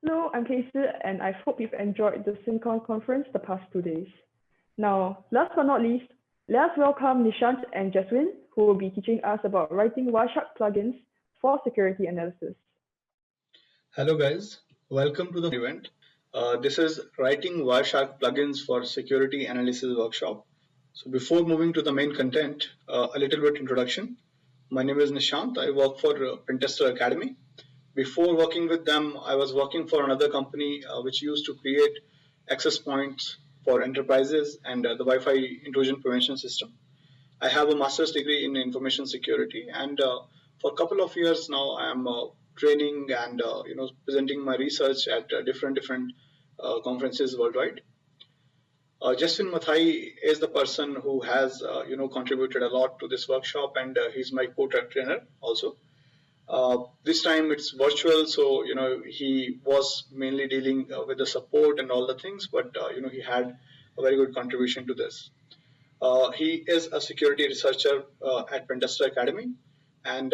Hello, I'm Casey, and I hope you've enjoyed the SynCon conference the past 2 days. Now, last but not least, let us welcome Nishant and Jeswin, who will be teaching us about writing Wireshark plugins for security analysis. Hello guys, welcome to the event. This is writing Wireshark plugins for security analysis workshop. So before moving to the main content, a little bit introduction. My name is Nishant. I work for Pentester Academy. Before working with them, I was working for another company which used to create access points for enterprises and the Wi-Fi intrusion prevention system. I have a master's degree in information security, and for a couple of years now, I am training and presenting my research at different conferences worldwide. Jeswin Mathai is the person who has contributed a lot to this workshop, and he's my co-trainer also. This time it's virtual, so he was mainly dealing with the support and all the things, but he had a very good contribution to this. He is a security researcher at Pentester Academy, and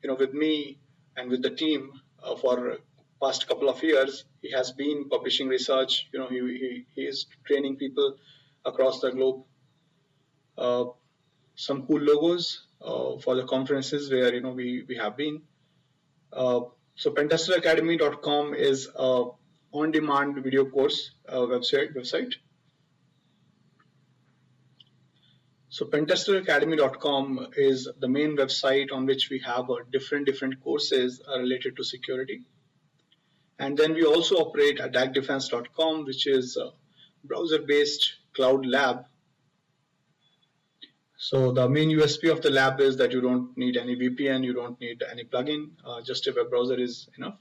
with me and with the team for past couple of years, he has been publishing research. He is training people across the globe. Some cool logos for the conferences where we have been. So pentesteracademy.com is a on-demand video course website. So pentesteracademy.com is the main website on which we have different courses related to security. And then we also operate attackdefense.com, which is a browser-based cloud lab. So the main USP of the lab is that you don't need any VPN, you don't need any plugin, just a web browser is enough.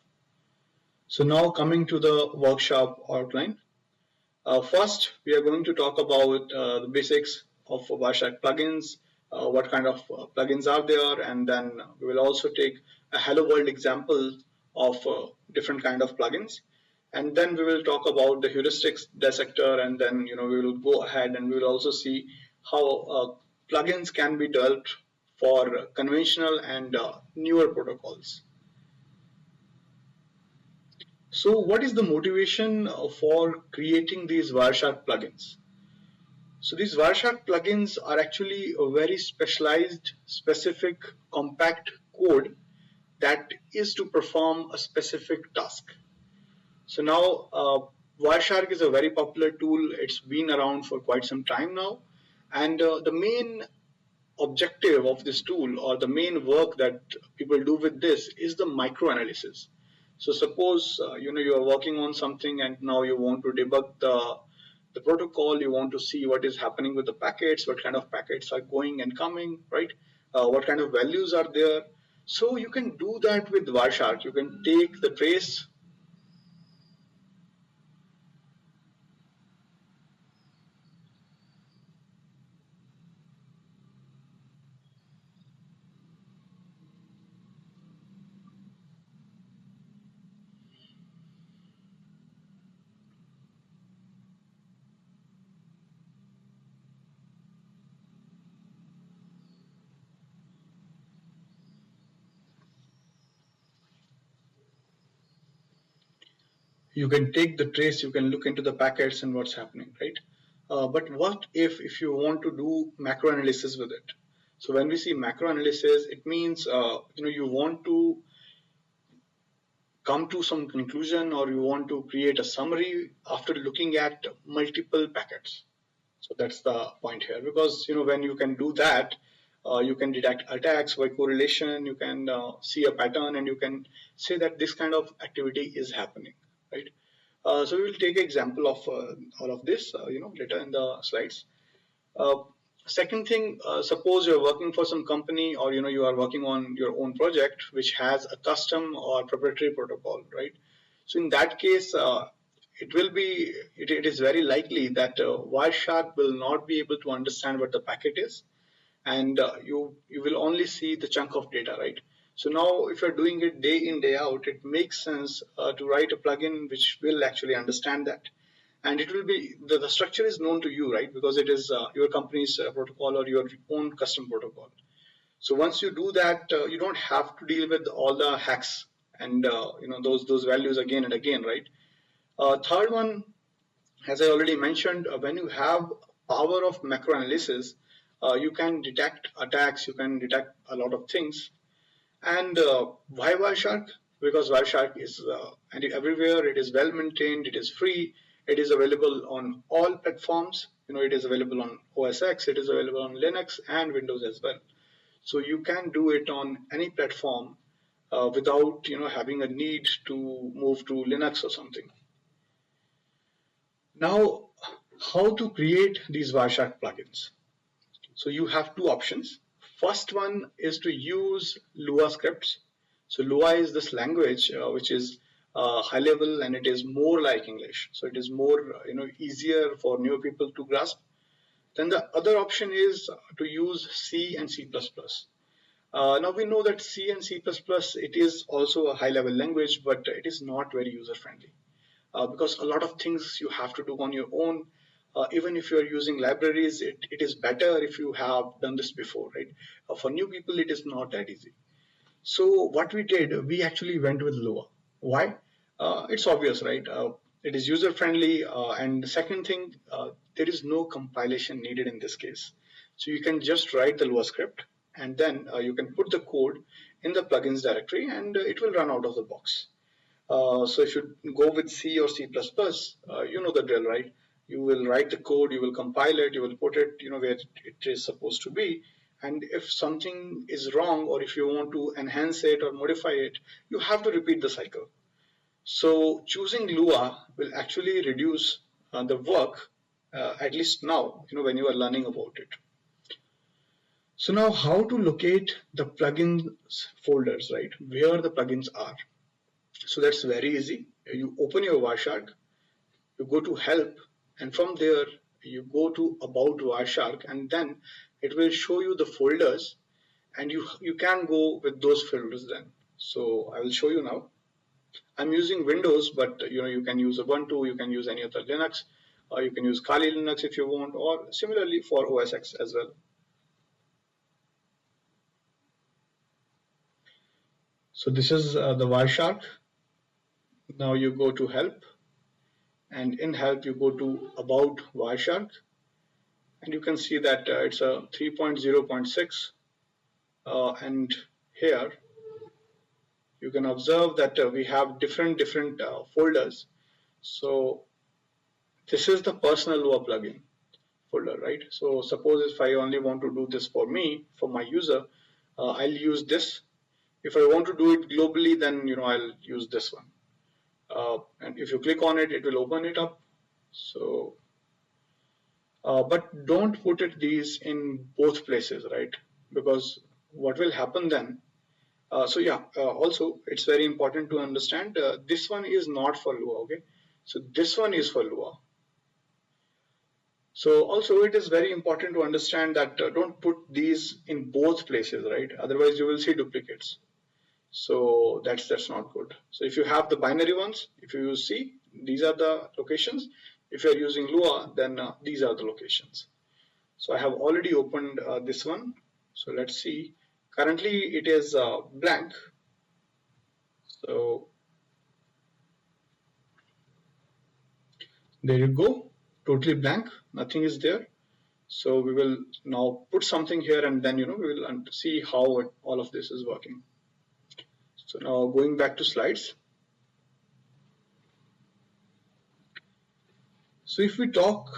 So now coming to the workshop outline. First, we are going to talk about the basics of Wireshark plugins, what kind of plugins are there, and then we will also take a hello world example of different kind of plugins. And then we will talk about the Heuristic Dissector, and then we will go ahead and we will also see how plugins can be developed for conventional and newer protocols. So what is the motivation for creating these Wireshark plugins? So these Wireshark plugins are actually a very specialized, specific, compact code that is to perform a specific task. So now Wireshark is a very popular tool. It's been around for quite some time now. And the main objective of this tool, or the main work that people do with this, is the microanalysis. So suppose you are working on something and now you want to debug the protocol, you want to see what is happening with the packets, what kind of packets are going and coming, right? What kind of values are there. So you can do that with Wireshark. You can take the trace. You can take the trace, you can look into the packets and what's happening, right? But what if you want to do macro analysis with it? So when we see macro analysis, it means you want to come to some conclusion, or you want to create a summary after looking at multiple packets. So that's the point here, because when you can do that, you can detect attacks by correlation, you can see a pattern, and you can say that this kind of activity is happening, right? So we will take an example of all of this later in the slides. Second thing, suppose you're working for some company, or you are working on your own project which has a custom or proprietary protocol, right? So in that case, it is very likely that Wireshark will not be able to understand what the packet is, and you will only see the chunk of data, right? So now if you're doing it day in, day out, it makes sense to write a plugin which will actually understand that. And it will be, the structure is known to you, right? Because it is your company's protocol or your own custom protocol. So once you do that, you don't have to deal with all the hacks and those values again and again, right? Third one, as I already mentioned, when you have power of macro analysis, you can detect attacks, you can detect a lot of things. And why Wireshark? Because Wireshark is everywhere. It is well maintained. It is free. It is available on all platforms. It is available on OS X. It is available on Linux and Windows as well. So you can do it on any platform without having a need to move to Linux or something. Now, how to create these Wireshark plugins? So you have two options. First one is to use Lua scripts. So Lua is this language which is high level and it is more like English. So it is more easier for new people to grasp. Then the other option is to use C and C++. Now we know that C and C++ it is also a high level language, but it is not very user friendly because a lot of things you have to do on your own. Even if you are using libraries, it is better if you have done this before, right? For new people, it is not that easy. So what we did, we actually went with Lua. Why? It's obvious, right? It is user friendly, and the second thing, there is no compilation needed in this case. So you can just write the Lua script, and then you can put the code in the plugins directory, and it will run out of the box. So if you go with C or C++, you know the drill, right? You will write the code, you will compile it, you will put it, where it is supposed to be. And if something is wrong, or if you want to enhance it or modify it, you have to repeat the cycle. So choosing Lua will actually reduce the work, at least now, when you are learning about it. So now how to locate the plugins folders, right? Where the plugins are. So that's very easy. You open your Wireshark, you go to help, and from there you go to about Wireshark, and then it will show you the folders, and you can go with those folders then. So I will show you now. I'm using Windows, but you can use Ubuntu, you can use any other Linux, or you can use Kali Linux if you want, or similarly for OS X as well. So this is the Wireshark. Now you go to help, and in help you go to about Wireshark, and you can see that it's a 3.0.6, and here you can observe that we have different folders. So this is the personal Lua plugin folder, right? So suppose if I only want to do this for me, for my user, I'll use this. If I want to do it globally, then I'll use this one. And if you click on it, it will open it up. So but don't put these in both places, right? Because what will happen then? Also, it's very important to understand this one is not for Lua, okay? So this one is for Lua. So also it is very important to understand that don't put these in both places, right? Otherwise you will see duplicates. So that's not good. So if you have the binary ones, if you use C, these are the locations. If you are using Lua, then these are the locations. So I have already opened this one. So let's see. Currently it is blank. So there you go, totally blank, nothing is there. So we will now put something here, and then we will see how all of this is working. So now going back to slides. So if we talk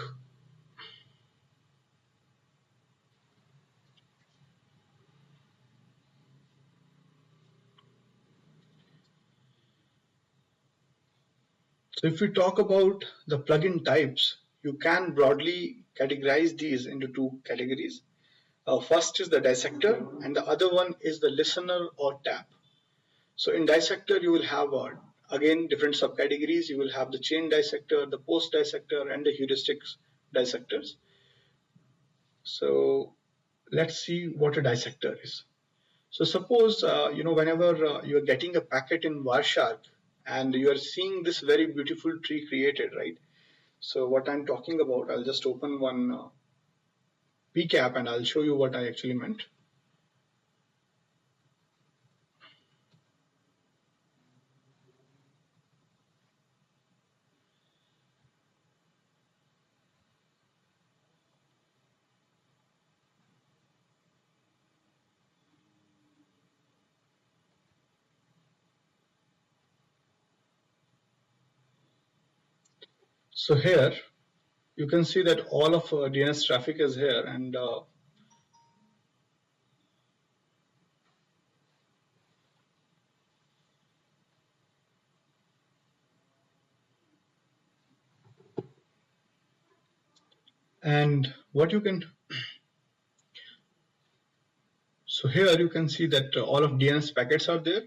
about the plugin types, you can broadly categorize these into two categories. First is the dissector, and the other one is the listener or tab. So in dissector, you will have again different subcategories. You will have the chain dissector, the post dissector, and the heuristic dissectors. So let's see what a dissector is. So suppose whenever you are getting a packet in Wireshark and you are seeing this very beautiful tree created, right? So what I'm talking about, I'll just open one PCAP and I'll show you what I actually meant. So here you can see that all of DNS traffic is here, and what you can, so here you can see that all of DNS packets are there,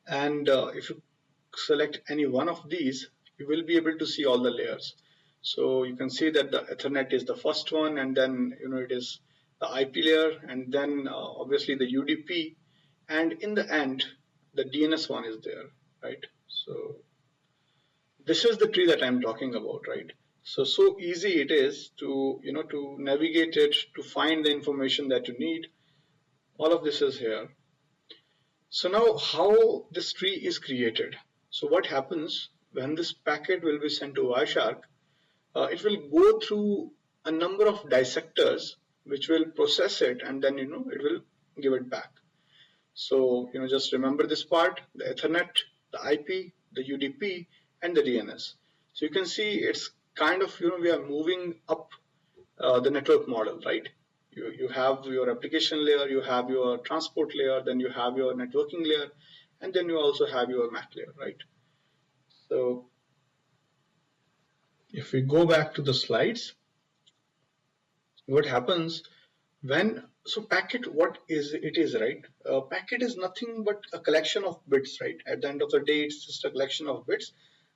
and if you select any one of these, you will be able to see all the layers. So you can see that the Ethernet is the first one, and then it is the IP layer, and then obviously the UDP, and in the end the DNS one is there, right? So this is the tree that I'm talking about, right? So easy it is to to navigate it, to find the information that you need. All of this is here. So now how this tree is created. So what happens when this packet will be sent to Wireshark, it will go through a number of dissectors which will process it, and then it will give it back. So just remember this part: the Ethernet, the IP, the UDP, and the DNS. So you can see it's kind of we are moving up the network model, right? You have your application layer, you have your transport layer, then you have your networking layer, and then you also have your MAC layer, right? So if we go back to the slides, what happens when, so packet, what is it is, right? Packet is nothing but a collection of bits, right? At the end of the day, it's just a collection of bits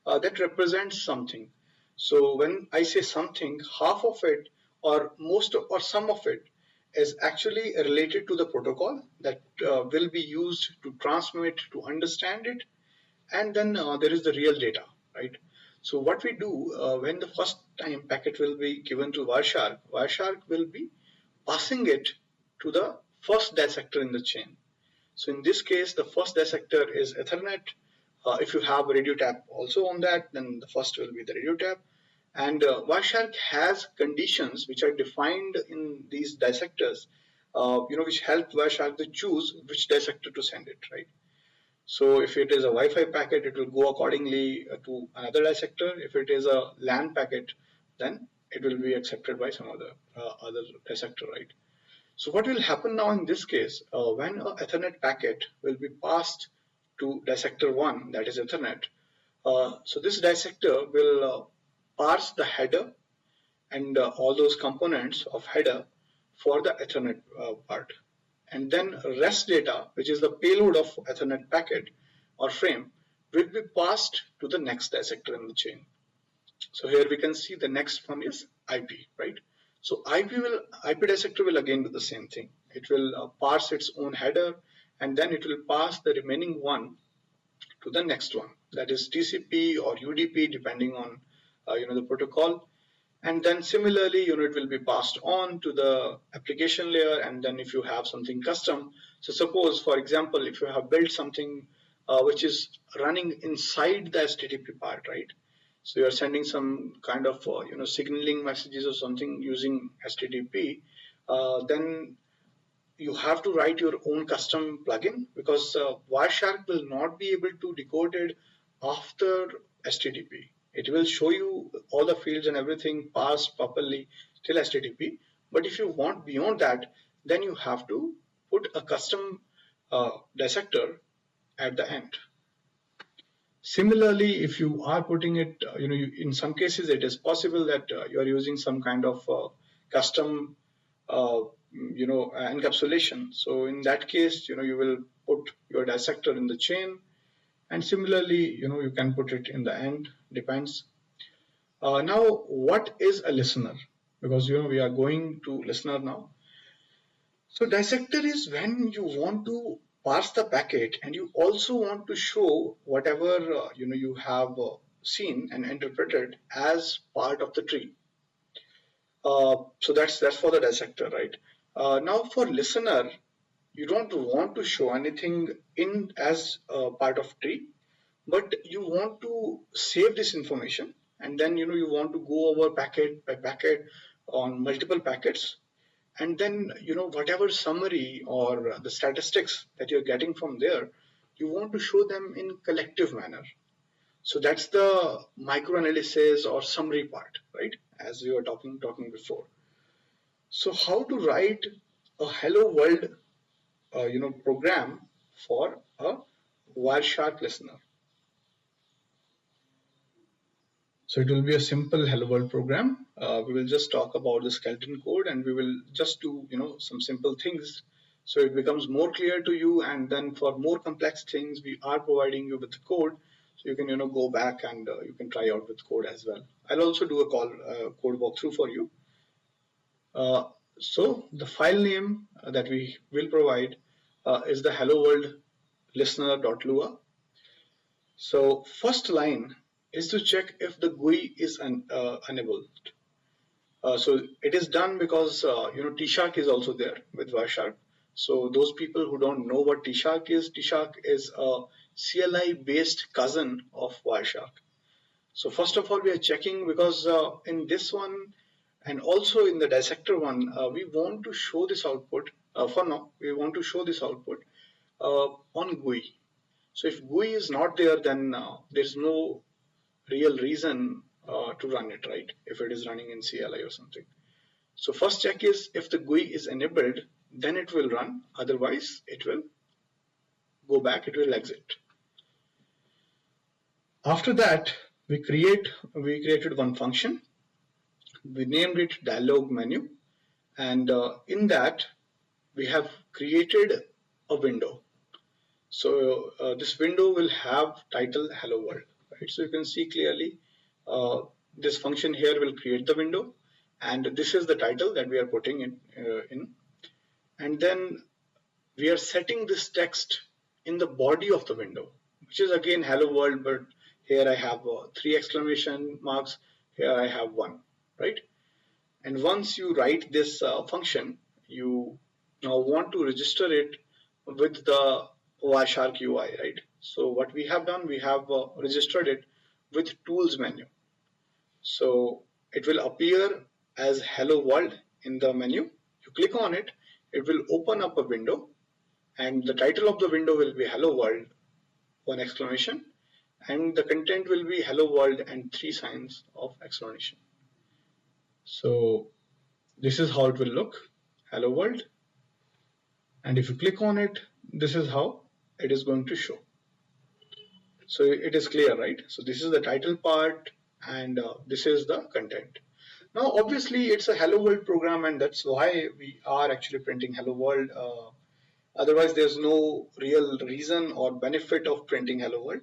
that represents something. So when I say something, half of it or most or some of it is actually related to the protocol that will be used to transmit, to understand it, and then there is the real data, right? So what we do when the first time packet will be given to Wireshark, Wireshark will be passing it to the first dissector in the chain. So in this case, the first dissector is Ethernet. If you have a radio tap also on that, then the first will be the radio tap. And Wireshark has conditions which are defined in these dissectors, which help Wireshark to choose which dissector to send it, right? So if it is a Wi-Fi packet, it will go accordingly to another dissector. If it is a LAN packet, then it will be accepted by some other dissector, right? So what will happen now in this case, when an Ethernet packet will be passed to dissector 1, that is Ethernet, so this dissector will parse the header and all those components of header for the Ethernet part. And then rest data, which is the payload of Ethernet packet or frame, will be passed to the next dissector in the chain. So here we can see the next one is IP, right? So IP dissector will again do the same thing. It will parse its own header, and then it will pass the remaining one to the next one, that is TCP or UDP, depending on the protocol. And then similarly, it will be passed on to the application layer. And then if you have something custom, so suppose, for example, if you have built something which is running inside the HTTP part, right? So you're sending some kind of signaling messages or something using HTTP, then you have to write your own custom plugin, because Wireshark will not be able to decode it after HTTP. It will show you all the fields and everything passed properly till HTTP. But if you want beyond that, then you have to put a custom dissector at the end. Similarly, if you are putting it, in some cases it is possible that you are using some kind of custom, encapsulation. So in that case, you will put your dissector in the chain, and similarly, you can put it in the end. Depends. Now, what is a listener? Because we are going to listener now. So dissector is when you want to parse the packet and you also want to show whatever you have seen and interpreted as part of the tree. So that's for the dissector, right? Now for listener, you don't want to show anything in as part of tree, but you want to save this information, and then you want to go over packet by packet on multiple packets, and then whatever summary or the statistics that you're getting from there, you want to show them in collective manner. So that's the microanalysis or summary part, right? As we were talking before. So how to write a hello world, program for a Wireshark listener? So it will be a simple hello world program. We will just talk about the skeleton code, and we will just do some simple things, so it becomes more clear to you. And then for more complex things, we are providing you with the code, so you can go back and you can try out with code as well. I'll also do a code walkthrough for you. So the file name that we will provide is the hello world listener.lua. So first line is to check if the GUI is enabled. So it is done because T-Shark is also there with Wireshark. So those people who don't know what T-Shark is a CLI based cousin of Wireshark. So first of all, we are checking because in this one and also in the dissector one, we want to show this output. For now, we want to show this output on GUI. So if GUI is not there, then there's no real reason to run it, right? If it is running in CLI or something. So first check is if the GUI is enabled, then it will run. Otherwise, it will go back, it will exit. After that, we created one function. We named it dialog menu, and in that we have created a window. So this window will have title hello world, right? So you can see clearly this function here will create the window, and this is the title that we are putting in. And then we are setting this text in the body of the window, which is again hello world, but here I have 3 exclamation marks, here I have 1, right? And once you write this function, you now want to register it with the Wireshark UI, right? So what we have done, we have registered it with tools menu. So it will appear as hello world in the menu. You click on it, it will open up a window, and the title of the window will be hello world, 1 exclamation, and the content will be hello world and 3 signs of exclamation. So this is how it will look, hello world. And if you click on it, this is how it is going to show. So it is clear, right? So this is the title part, and this is the content. Now, obviously, it's a hello world program, and that's why we are actually printing hello world. Otherwise, there's no real reason or benefit of printing hello world.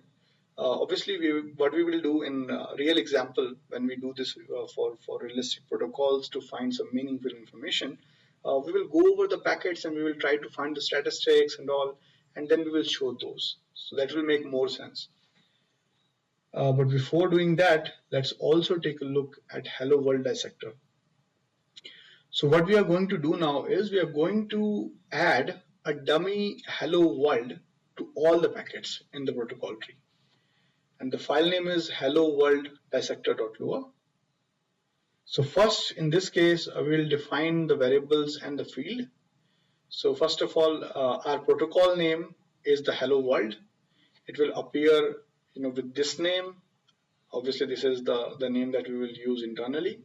Obviously, what we will do in real example when we do this for realistic protocols to find some meaningful information, we will go over the packets and we will try to find the statistics and all, and then we will show those. So that will make more sense. But before doing that, let's also take a look at Hello World Dissector. So what we are going to do now is we are going to add a dummy Hello World to all the packets in the protocol tree. And the file name is hello world dissector.lua. So first, in this case, we will define the variables and the field. So first of all, our protocol name is the hello world. It will appear with this name. Obviously, this is the name that we will use internally.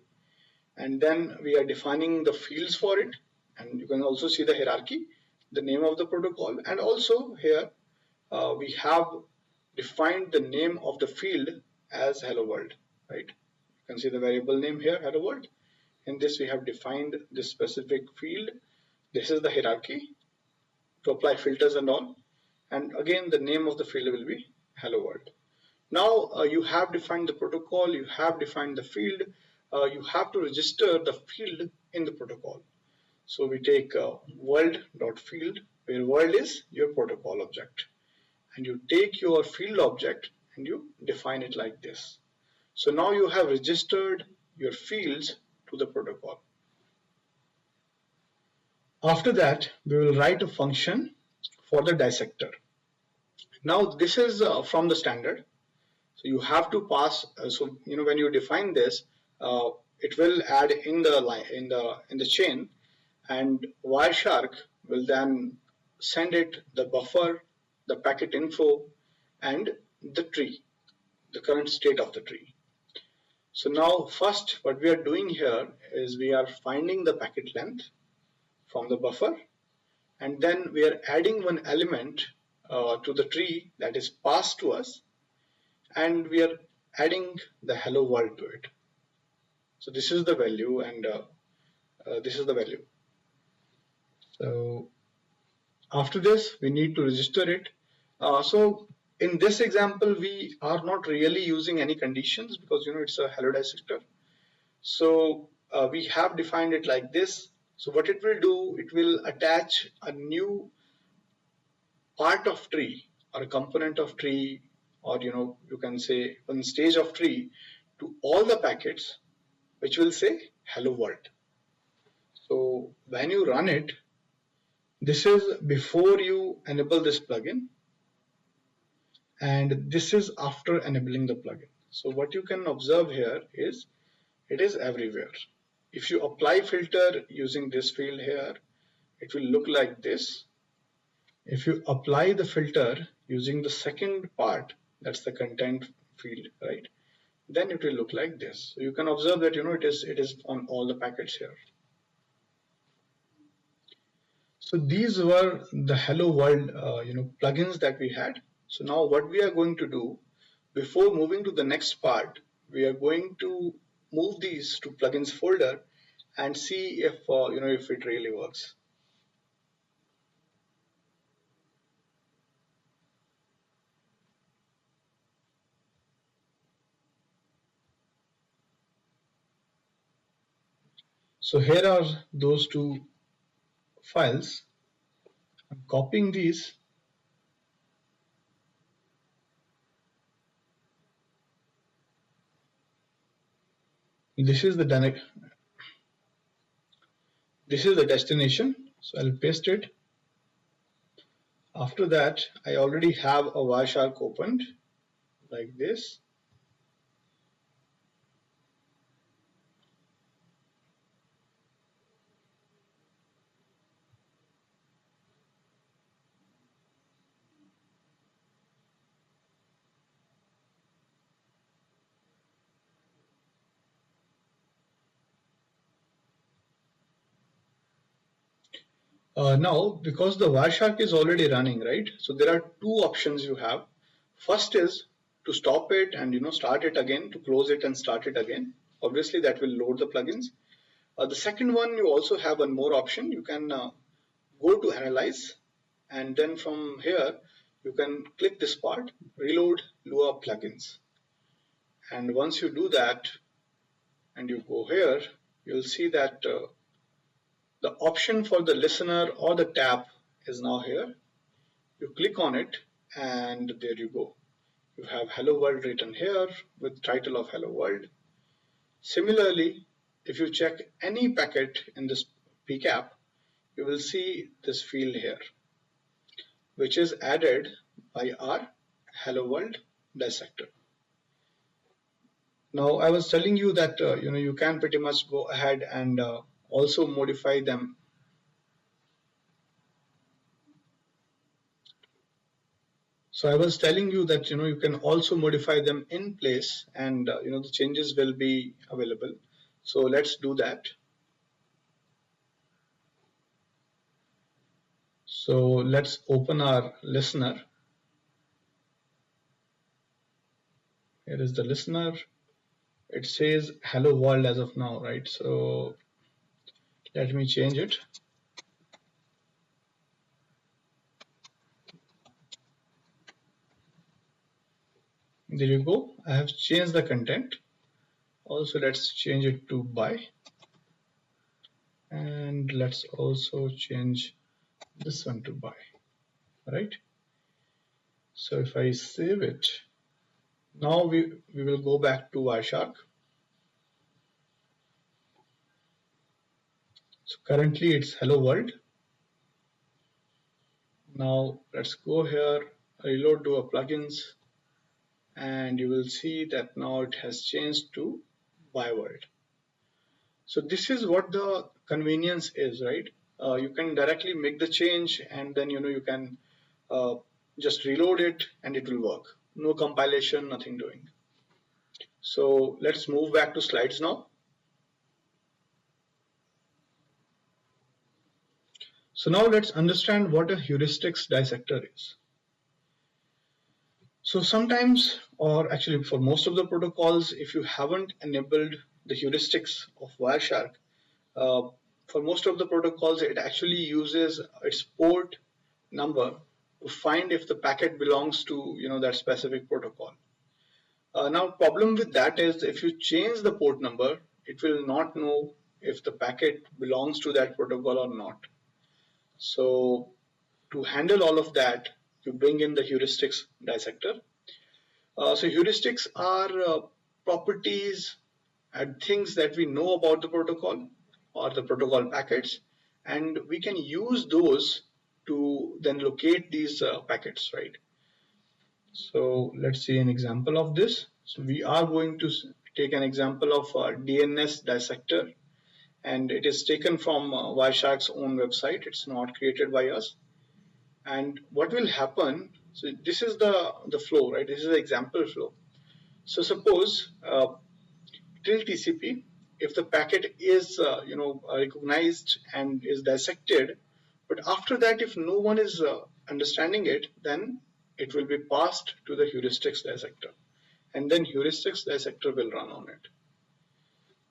And then we are defining the fields for it. And you can also see the hierarchy, the name of the protocol. And also here, we have defined the name of the field as hello world, right? You can see the variable name here, hello world. In this, we have defined this specific field. This is the hierarchy to apply filters and all. And again, the name of the field will be hello world. Now you have defined the protocol, you have defined the field, you have to register the field in the protocol. So we take world.field, where world is your protocol object. And you take your field object and you define it like this. So now you have registered your fields to the protocol. After that, we will write a function for the dissector. Now this is from the standard. So you have to pass. So when you define this, it will add in the line in the chain, and Wireshark will then send it the buffer, the packet info, and the tree, the current state of the tree. So now first what we are doing here is we are finding the packet length from the buffer, and then we are adding one element to the tree that is passed to us, and we are adding the hello world to it. So this is the value, and this is the value. So after this we need to register it. So in this example we are not really using any conditions because it's a hello dissector. So we have defined it like this. So what it will do, it will attach a new part of tree or a component of tree, or you can say one stage of tree, to all the packets, which will say hello world. So when you run it, this is before you enable this plugin, and this is after enabling the plugin. So what you can observe here is it is everywhere. If you apply filter using this field here, it will look like this. If you apply the filter using the second part, that's the content field, right? Then it will look like this. So you can observe that it is on all the packets here. So these were the hello world plugins that we had. So now what we are going to do, before moving to the next part, we are going to move these to plugins folder and see if if it really works. So here are those two files. I'm copying these. This is the destination. So I'll paste it. After that, I already have a Wireshark opened like this. Now, because the Wireshark is already running, right? So there are two options you have. First is to stop it and start it again, to close it and start it again. Obviously, that will load the plugins. The second one, you also have one more option. You can go to Analyze, and then from here you can click this part, Reload Lua Plugins. And once you do that, and you go here, you'll see that the option for the listener or the tab is now here. You click on it, and there you go. You have Hello World written here with title of Hello World. Similarly, if you check any packet in this PCAP, you will see this field here, which is added by our Hello World dissector. Now, I was telling you that you can pretty much go ahead and also modify them. So I was telling you that you can also modify them in place, and the changes will be available. So let's do that. So let's open our listener. Here is the listener. It says hello world as of now, right? So let me change it. There you go. I have changed the content. Also, let's change it to buy. And let's also change this one to buy, right? So if I save it, now we will go back to Wireshark. So currently it's hello world. Now let's go here, reload to our plugins, and you will see that now it has changed to buy world. So this is what the convenience is, right? You can directly make the change, and then you can just reload it and it will work. No compilation, nothing doing. So let's move back to slides now. So now let's understand what a heuristics dissector is. So sometimes, or actually for most of the protocols, if you haven't enabled the heuristics of Wireshark, uh, for most of the protocols, it actually uses its port number to find if the packet belongs to that specific protocol. Now, problem with that is if you change the port number, it will not know if the packet belongs to that protocol or not. So to handle all of that, you bring in the heuristics dissector. So heuristics are properties and things that we know about the protocol or the protocol packets, and we can use those to then locate these packets, right? So let's see an example of this. So we are going to take an example of DNS dissector, and it is taken from Wireshark's own website. It's not created by us. And what will happen, so this is the flow, right? This is the example flow. So suppose till TCP, if the packet is recognized and is dissected, but after that, if no one is understanding it, then it will be passed to the heuristics dissector, and then heuristics dissector will run on it.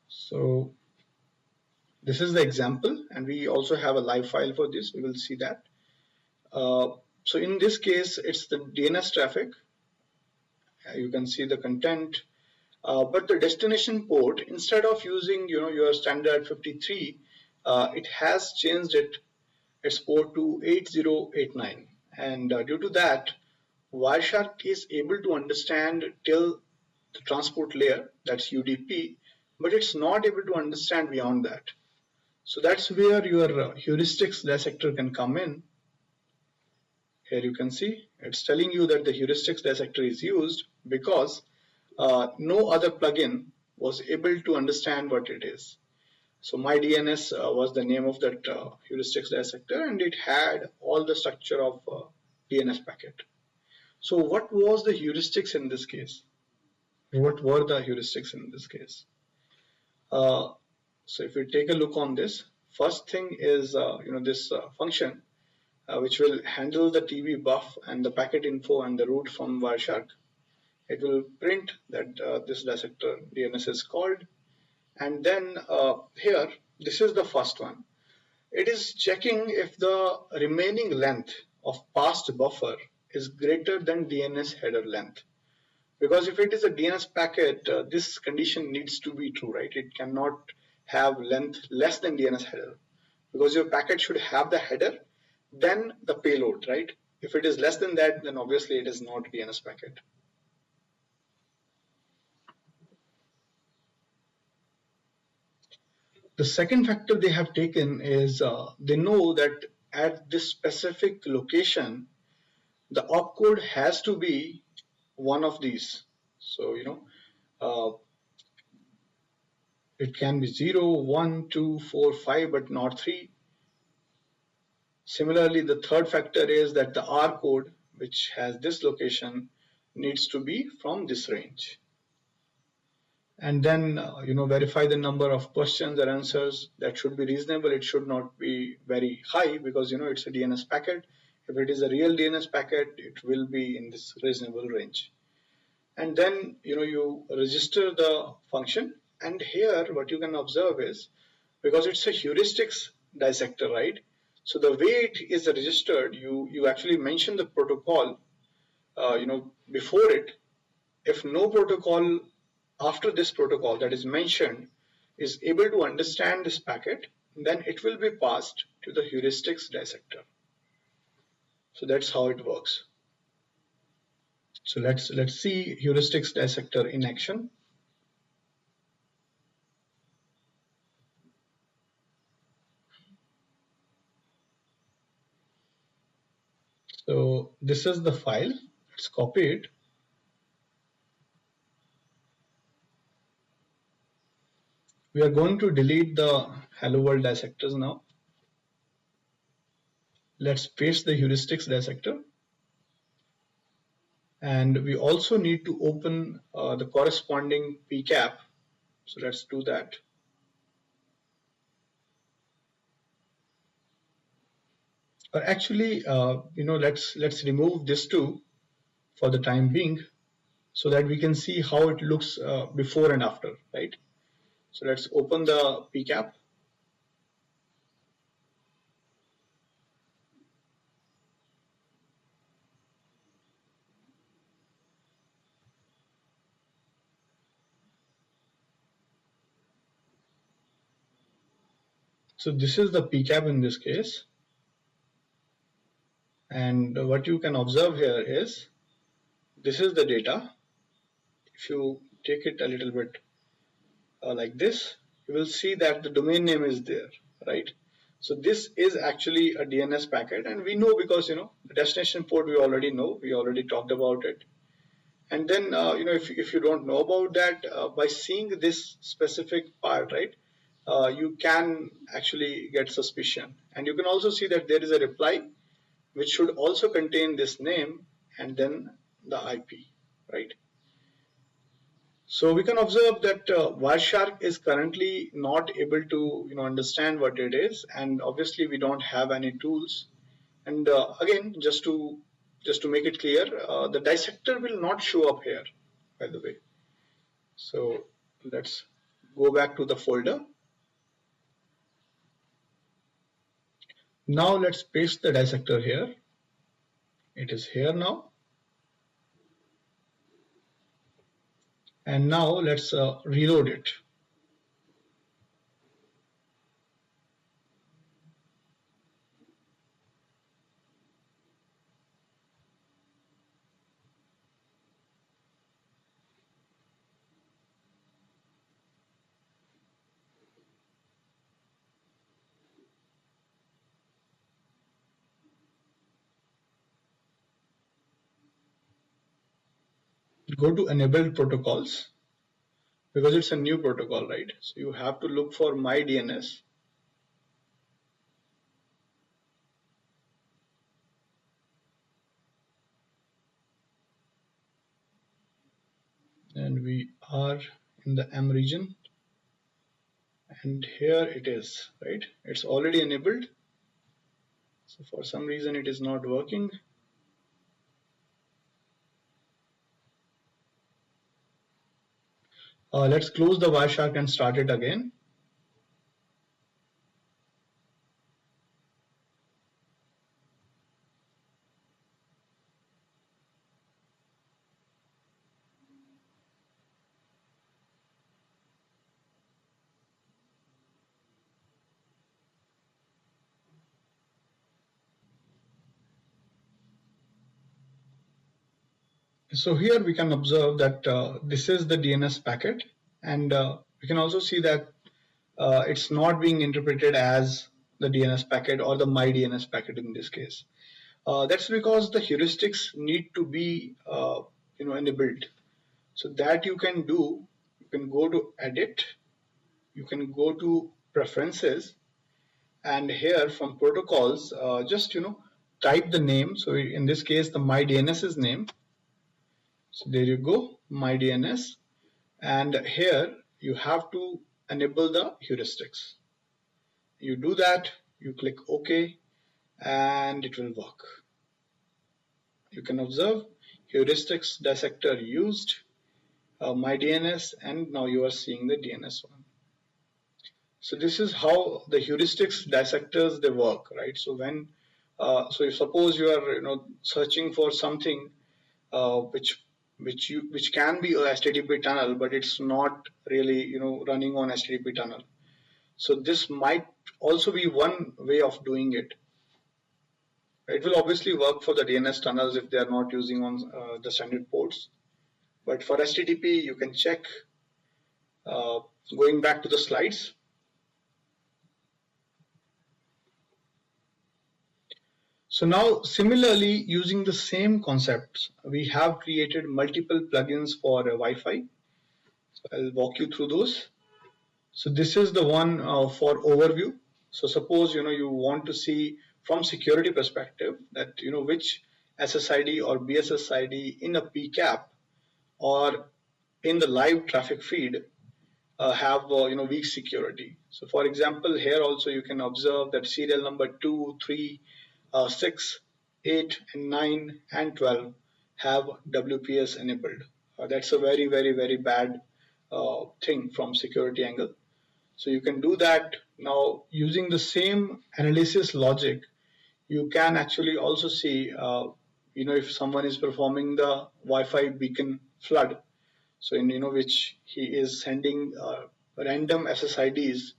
So this is the example, and we also have a live file for this. We will see that. So in this case, it's the DNS traffic. You can see the content, but the destination port, instead of using your standard 53, it has changed its port to 8089, and due to that, Wireshark is able to understand till the transport layer, that's UDP, but it's not able to understand beyond that. So that's where your heuristics dissector can come in. Here you can see it's telling you that the heuristics dissector is used because no other plugin was able to understand what it is. So my DNS was the name of that heuristics dissector, and it had all the structure of DNS packet. So what was the heuristics in this case? What were the heuristics in this case? So if we take a look on this, first thing is this function which will handle the TV buff and the packet info and the route from Wireshark. It will print that this dissector DNS is called, and then here this is the first one. It is checking if the remaining length of passed buffer is greater than DNS header length. Because if it is a DNS packet, this condition needs to be true, right? It cannot have length less than DNS header, because your packet should have the header, then the payload, right? If it is less than that, then obviously it is not DNS packet. The second factor they have taken is they know that at this specific location, the opcode has to be one of these. So, it can be 0, 1, 2, 4, 5, but not 3. Similarly, the third factor is that the R code, which has this location, needs to be from this range. And then, verify the number of questions and answers. That should be reasonable. It should not be very high because, it's a DNS packet. If it is a real DNS packet, it will be in this reasonable range. And then, you register the function. And here, what you can observe is, because it's a heuristics dissector, right? So the way it is registered, you actually mention the protocol, before it. If no protocol after this protocol that is mentioned is able to understand this packet, then it will be passed to the heuristics dissector. So that's how it works. So let's see heuristics dissector in action. So this is the file. Let's copy it. We are going to delete the hello world dissectors now. Let's paste the heuristics dissector. And we also need to open the corresponding PCAP. So let's do that. Or actually, let's remove this too for the time being, so that we can see how it looks before and after, right? So let's open the PCAP. So this is the PCAP in this case. And what you can observe here is, this is the data. If you take it a little bit like this, you will see that the domain name is there, right? So this is actually a DNS packet, and we know because the destination port we already know, we already talked about it. And then if you don't know about that, by seeing this specific part, right, you can actually get suspicion. And you can also see that there is a reply which should also contain this name and then the IP, right? So we can observe that Wireshark is currently not able to understand what it is, and obviously we don't have any tools. And again, just to make it clear, the dissector will not show up here, by the way. So let's go back to the folder. Now let's paste the dissector here. It is here now. And now let's reload it. Go to enabled protocols, because it's a new protocol, right? So you have to look for my DNS. And we are in the M region, and here it is, right? It's already enabled. So for some reason it is not working. Let's close the Wireshark and start it again. So here we can observe that this is the DNS packet, and we can also see that it's not being interpreted as the DNS packet or the my DNS packet in this case. That's because the heuristics need to be enabled. So that you can do, you can go to edit, you can go to preferences, and here from protocols, just type the name. So in this case, the my DNS's name. So there you go, my DNS, and here you have to enable the heuristics. You do that, you click OK, and it will work. You can observe heuristics dissector used, my DNS, and now you are seeing the DNS one. So this is how the heuristics dissectors they work, right? So when so if suppose you are searching for something which can be a HTTP tunnel, but it's not really running on HTTP tunnel. So this might also be one way of doing it. It will obviously work for the DNS tunnels if they are not using on the standard ports. But for HTTP, you can check. Going back to the slides. So now, similarly, using the same concepts, we have created multiple plugins for Wi-Fi. So I'll walk you through those. So this is the one for overview. So suppose you want to see from security perspective that which SSID or BSSID in a PCAP or in the live traffic feed have weak security. So for example, here also you can observe that serial number 2, 3, 6, 8 and 9 and 12 have WPS enabled. That's a very bad thing from security angle. So you can do that. Now using the same analysis logic, you can actually also see if someone is performing the Wi-Fi beacon flood, so in which he is sending random SSIDs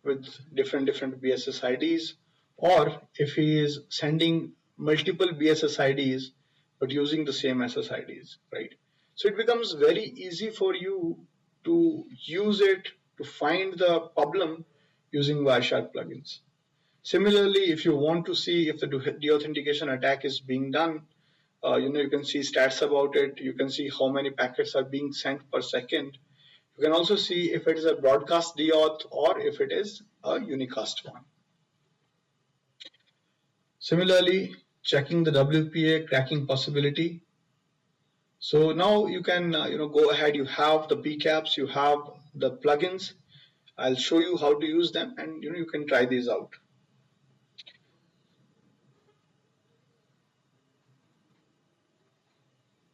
with different BSSIDs, or if he is sending multiple BSSIDs but using the same SSIDs, right? So it becomes very easy for you to use it to find the problem using Wireshark plugins. Similarly, if you want to see if the deauthentication attack is being done, you can see stats about it. You can see how many packets are being sent per second. You can also see if it is a broadcast deauth or if it is a unicast one. Similarly, checking the WPA cracking possibility. So now you can go ahead. You have the PCAPs, you have the plugins. I'll show you how to use them, and you can try these out.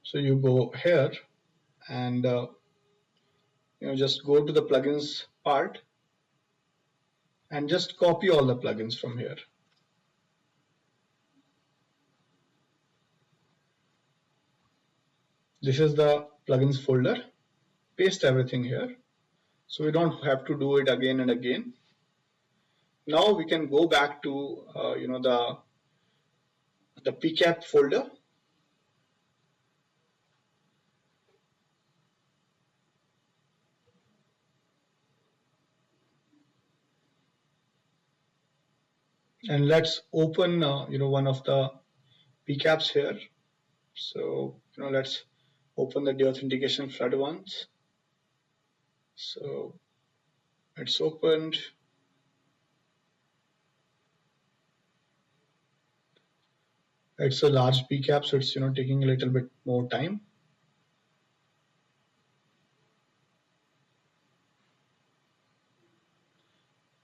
So you go here and just go to the plugins part and just copy all the plugins from here. This is the plugins folder. Paste everything here, so we don't have to do it again and again. Now we can go back to the PCAP folder. And let's open one of the PCAPs here. So let's open the deauthentication flood ones. So it's opened. It's a large PCAP, so it's taking a little bit more time.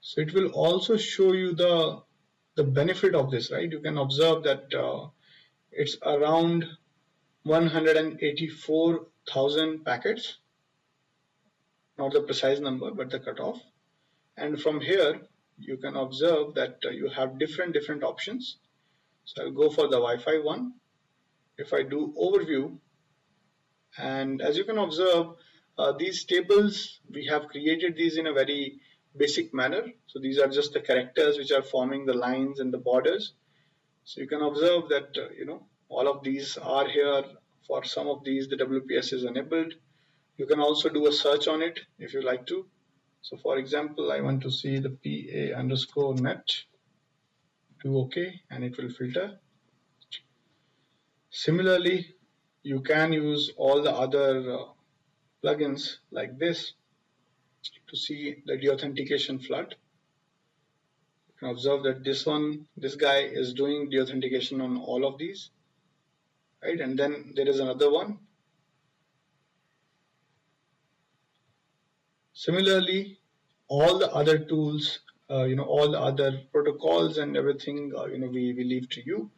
So it will also show you the benefit of this, right? You can observe that it's around 184,000 packets, not the precise number, but the cutoff. And from here, you can observe that you have different options. So I'll go for the Wi-Fi one. If I do overview, and as you can observe, these tables, we have created these in a very basic manner. So these are just the characters which are forming the lines and the borders. So you can observe that all of these are here. For some of these, the WPS is enabled. You can also do a search on it if you like to. So for example, I want to see the PA_net. Do OK, and it will filter. Similarly, you can use all the other plugins like this to see the deauthentication flood. You can observe that this guy is doing deauthentication on all of these, right? And then there is another one. Similarly, all the other tools, all the other protocols and everything, we leave to you.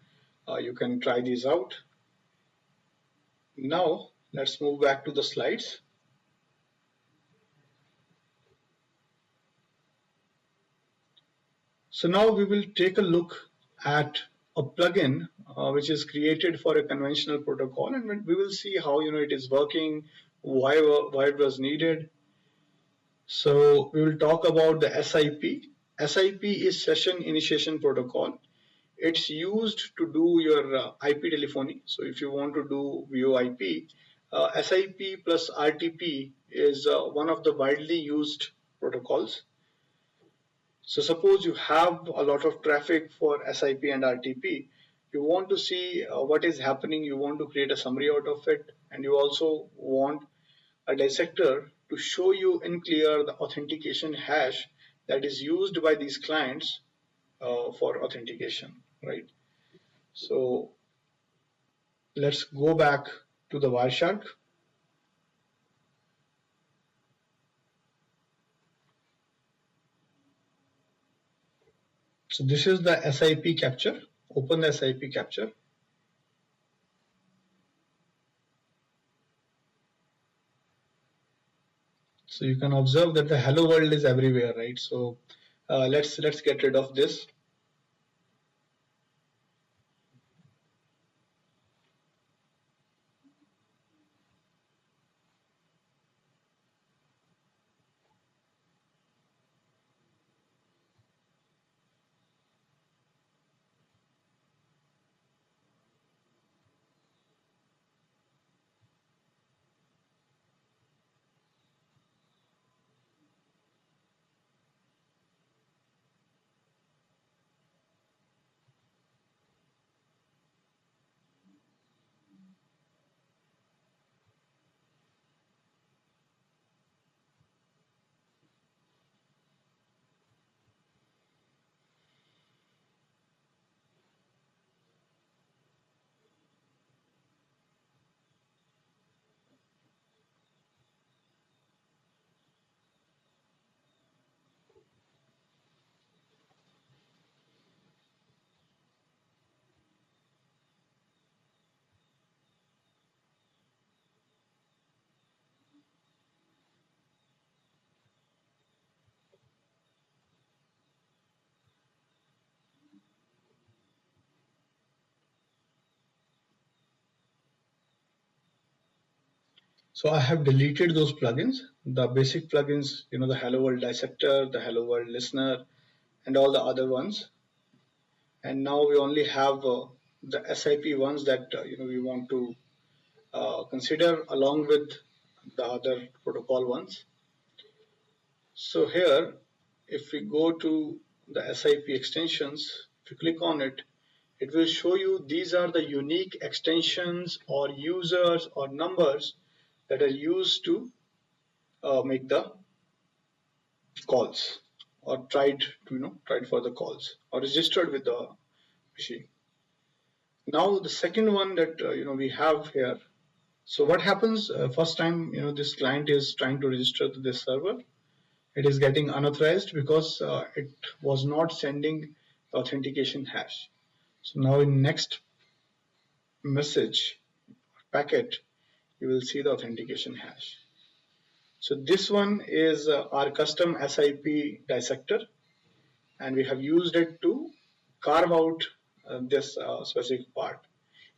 You can try these out. Now, let's move back to the slides. So now we will take a look at a plugin which is created for a conventional protocol, and we will see how it is working, why it was needed. So we will talk about the SIP. SIP is Session Initiation Protocol. It's used to do your IP telephony. So if you want to do VoIP, SIP plus RTP is one of the widely used protocols. So suppose you have a lot of traffic for SIP and RTP. You want to see what is happening. You want to create a summary out of it, and you also want a dissector to show you in clear the authentication hash that is used by these clients for authentication, right? So let's go back to the Wireshark. So this is the SIP capture. Open the SIP capture. So you can observe that the hello world is everywhere, right? So let's get rid of this. So I have deleted those plugins, the basic plugins, the Hello World Dissector, the Hello World Listener, and all the other ones. And now we only have the SIP ones that we want to consider along with the other protocol ones. So here, if we go to the SIP extensions, if you click on it, it will show you these are the unique extensions or users or numbers that are used to make the calls or tried for the calls or registered with the machine. Now the second one that we have here. So what happens first time this client is trying to register to this server, it is getting unauthorized because it was not sending the authentication hash. So now in next message packet, you will see the authentication hash. So this one is our custom SIP dissector, and we have used it to carve out this specific part.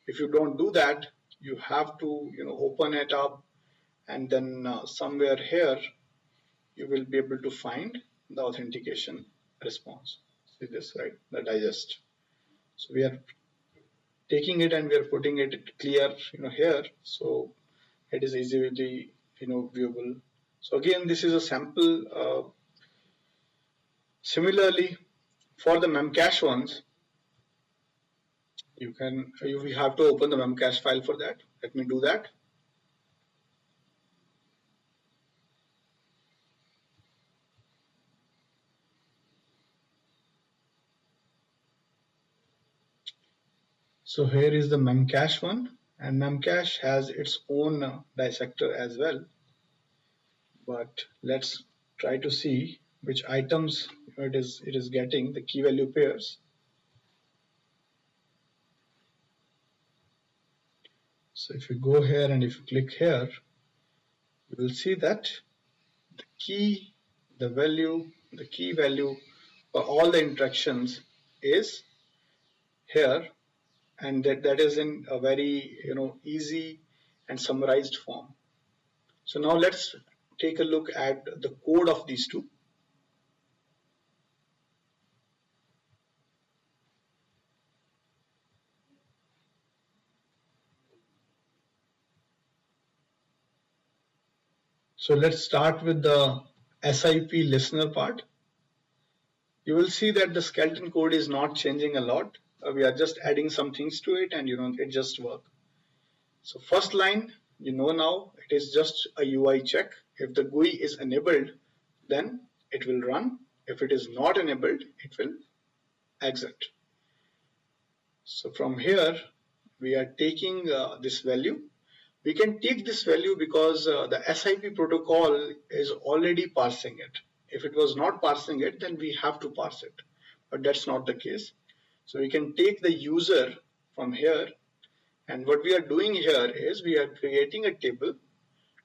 If you don't do that, you have to open it up, and then somewhere here you will be able to find the authentication response. See this, right? The digest. So we are taking it and we are putting it clear here, so it is easily viewable. So again, this is a sample. Similarly, for the Memcache ones, you have to open the Memcache file for that. Let me do that. So here is the Memcache one, and Memcache has its own dissector as well. But let's try to see which items it is getting, the key value pairs. So if you go here and if you click here, you will see that the key value for all the interactions is here, and that is in a very easy and summarized form. So now let's take a look at the code of these two. So let's start with the SIP listener part. You will see that the skeleton code is not changing a lot. We are just adding some things to it, and it just works. So first line, now it is just a UI check. If the GUI is enabled, then it will run. If it is not enabled, it will exit. So from here, we are taking this value. We can take this value because the SIP protocol is already parsing it. If it was not parsing it, then we have to parse it. But that's not the case. So we can take the user from here, and what we are doing here is we are creating a table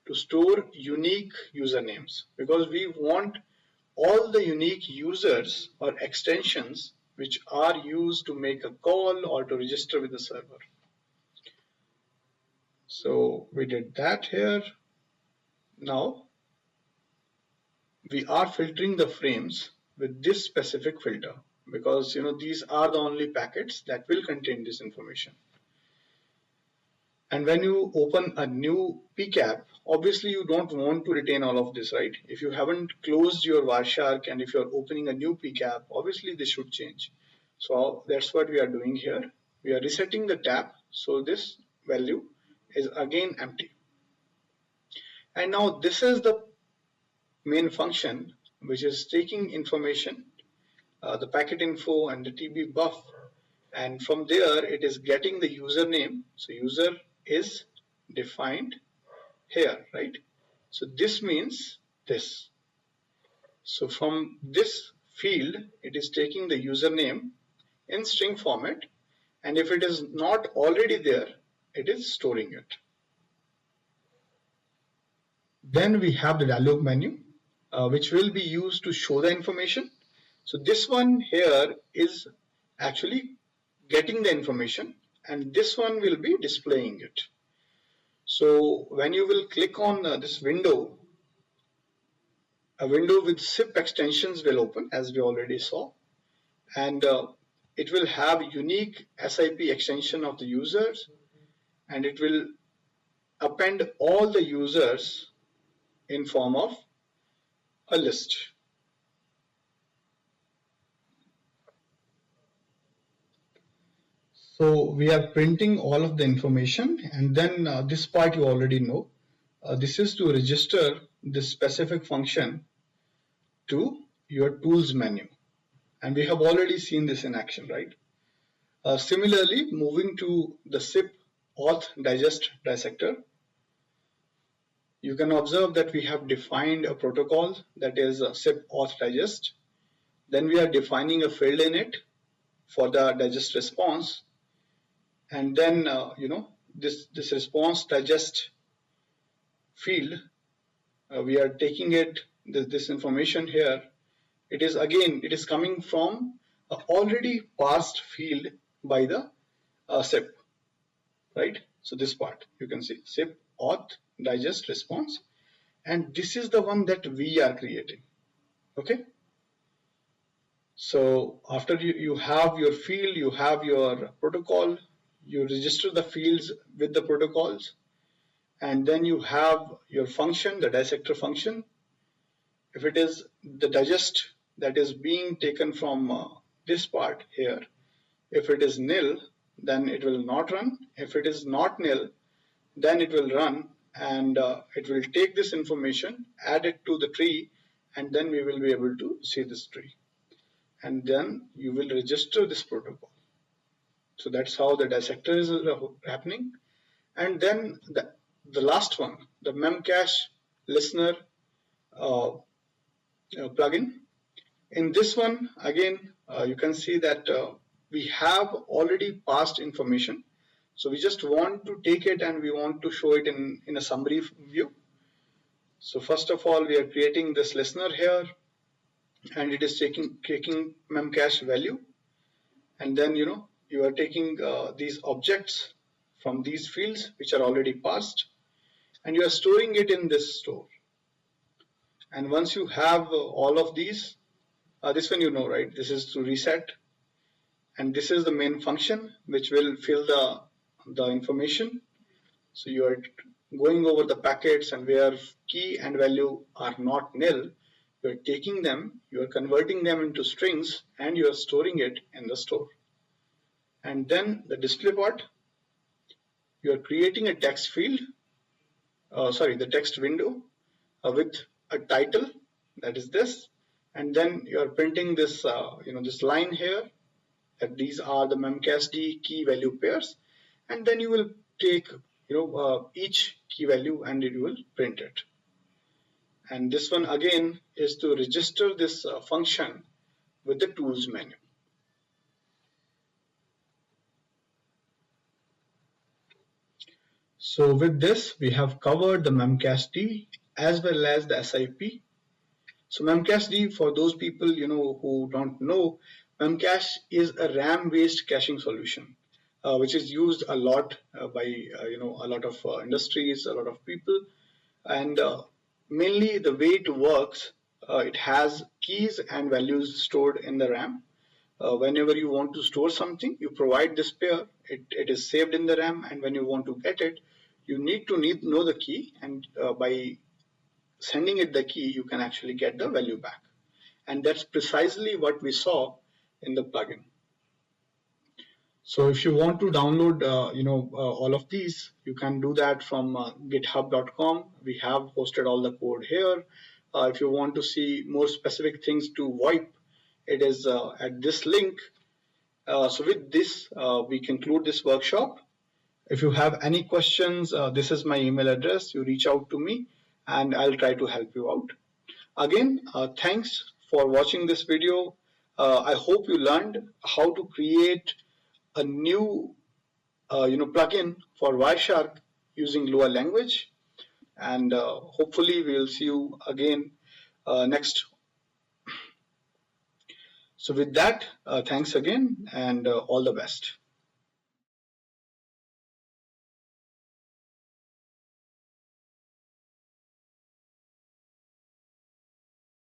to store unique usernames, because we want all the unique users or extensions which are used to make a call or to register with the server. So we did that here. Now we are filtering the frames with this specific filter, because these are the only packets that will contain this information. And when you open a new PCAP, obviously you don't want to retain all of this, right? If you haven't closed your Wireshark and if you're opening a new PCAP, obviously this should change. So that's what we are doing here. We are resetting the tab, so this value is again empty. And now this is the main function which is taking information, the packet info and the TB buff, and from there it is getting the username. So user is defined here, right? So this means this. So from this field it is taking the username in string format, and if it is not already there, it is storing it. Then we have the dialog menu, which will be used to show the information. So this one here is actually getting the information, and this one will be displaying it. So when you will click on this window, a window with SIP extensions will open, as we already saw, and it will have unique SIP extension of the users, and it will append all the users in form of a list. So we are printing all of the information, and then this part you already know. This is to register this specific function to your tools menu, and we have already seen this in action, right? Similarly, moving to the SIP auth digest dissector, you can observe that we have defined a protocol, that is SIP auth digest. Then we are defining a field in it for the digest response, and then this response digest field, we are taking it, this information here, it is coming from a already parsed field by the SIP, right? So this part you can see SIP auth digest response, and this is the one that we are creating. Okay, so after you have your field, you have your protocol, you register the fields with the protocols, and then you have your function, the dissector function. If it is the digest that is being taken from this part here, if it is nil, then it will not run. If it is not nil, then it will run, and it will take this information, add it to the tree, and then we will be able to see this tree, and then you will register this protocol. So that's how the dissector is happening. And then the last one, the Memcache listener plugin. In this one, again, you can see that we have already passed information. So we just want to take it and we want to show it in a summary view. So first of all, we are creating this listener here, and it is taking Memcache value, and then you are taking these objects from these fields which are already passed, and you are storing it in this store. And once you have all of these, this one right, this is to reset, and this is the main function which will fill the information. So you are going over the packets, and where key and value are not nil, you are taking them, you are converting them into strings, and you are storing it in the store. And then the display part, you are creating a text field, the text window with a title, that is this, and then you are printing this this line here, that these are the Memcache key value pairs, and then you will take each key value and it will print it. And this one again is to register this function with the tools menu. So with this, we have covered the Memcache as well as the SIP. So Memcache, for those people who don't know, Memcache is a RAM-based caching solution, which is used a lot by a lot of industries, a lot of people, and mainly the way it works, it has keys and values stored in the RAM. Whenever you want to store something, you provide this pair. It is saved in the RAM, and when you want to get it, you need to know the key, and by sending it the key, you can actually get the value back. And that's precisely what we saw in the plugin. So if you want to download, all of these, you can do that from github.com. We have posted all the code here. If you want to see more specific things to VoIP, it is at this link. So with this, we conclude this workshop. If you have any questions, this is my email address. You reach out to me and I'll try to help you out. Again, thanks for watching this video. I hope you learned how to create a new plugin for Wireshark using Lua language, and hopefully we'll see you again next. So with that, thanks again and all the best.